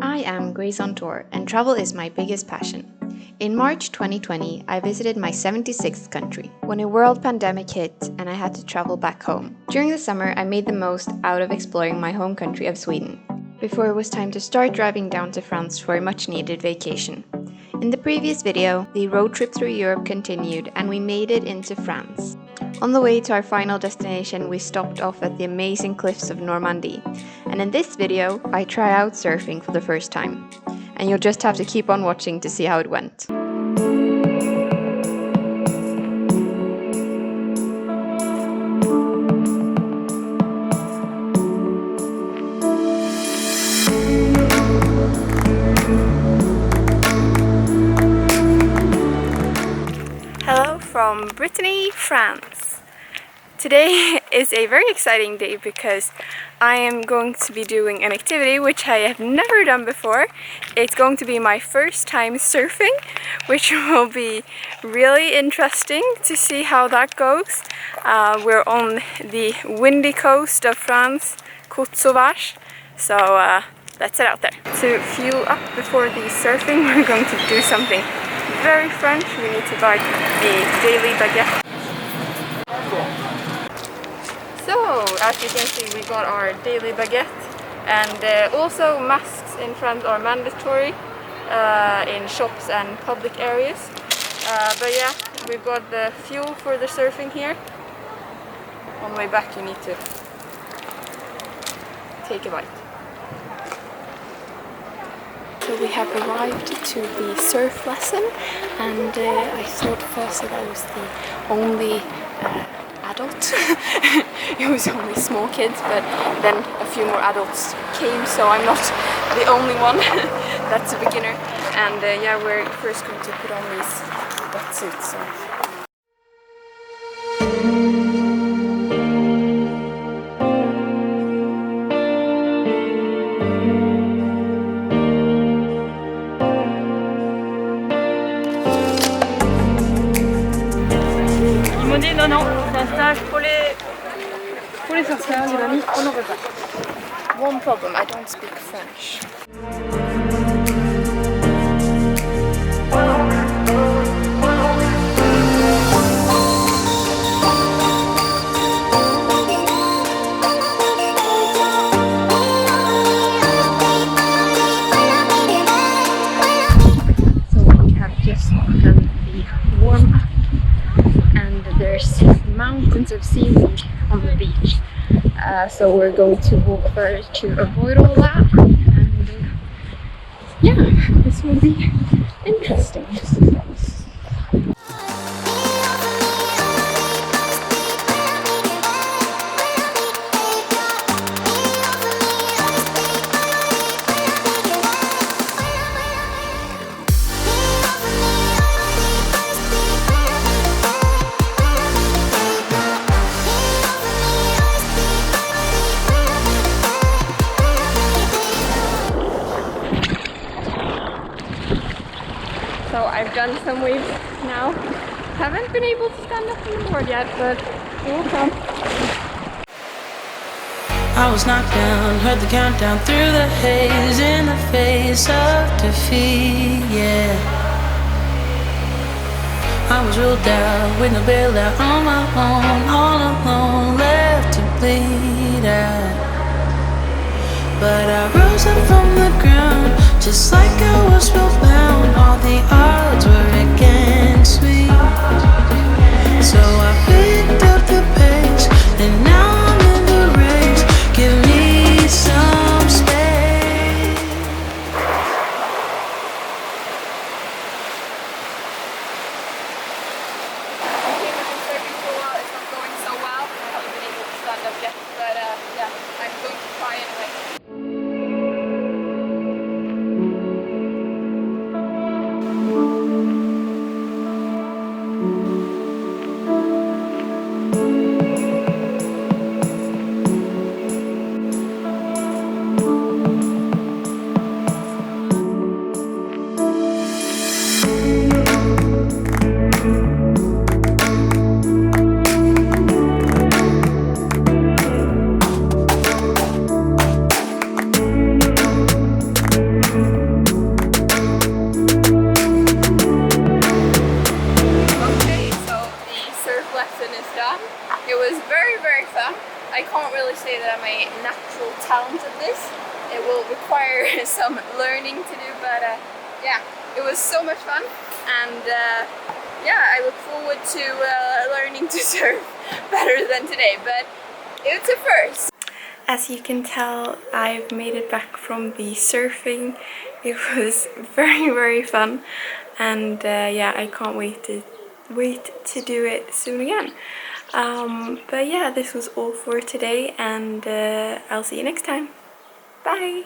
I am Grace on Tour, and travel is my biggest passion. In March 2020, I visited my 76th country, when a world pandemic hit and I had to travel back home. During the summer, I made the most out of exploring my home country of Sweden, before it was time to start driving down to France for a much-needed vacation. In the previous video, the road trip through Europe continued and we made it into France. On the way to our final destination, we stopped off at the amazing cliffs of Normandy. And in this video, I try out surfing for the first time. And you'll just have to keep on watching to see how it went. Hello from Brittany, France. Today is a very exciting day because I am going to be doing an activity which I have never done before. It's going to be my first time surfing, which will be really interesting to see how that goes. We're on the windy coast of France, Côte Sauvage, so let's head out there. To fuel up before the surfing, we're going to do something very French. We need to buy a daily baguette. So, as you can see, we got our daily baguette, and also masks in France are mandatory in shops and public areas. But yeah, we've got the fuel for the surfing here. On the way back, you need to take a bite. So we have arrived to the surf lesson, and I thought first that I was the only adult. It was only small kids, but then a few more adults came, so I'm not the only one that's a beginner. And yeah, we're first going to put on these wetsuits. So. Ils m'ont dit non, non, c'est un stage pour les surfeurs, les mamies, on n'en veut pas. One problem, I don't speak French. Mountains of seaweed on the beach, so we're going to walk first to avoid all that, and yeah, this will be interesting. So I've done some waves now. Haven't been able to stand up on the board yet, but it will come. I was knocked down, heard the countdown through the haze in the face of defeat, yeah. I was ruled out with no bailout on my own, all alone, left to bleed out. But I rose up from the ground, just like I was spellbound. All the odds were against me, so I picked up the pace, and now I'm in the race. Give me some space. Okay, we've been surfing for a while. It's not going so well. I haven't been able to stand up yet, but yeah, I'm going to try anyway. say that I'm a natural talent at this. It will require some learning to do, but yeah, it was so much fun, and yeah, I look forward to learning to surf better than today, but it's a first. As you can tell, I've made it back from the surfing. It was very fun, and yeah, I can't wait to do it soon again. But yeah, this was all for today, and I'll see you next time. Bye!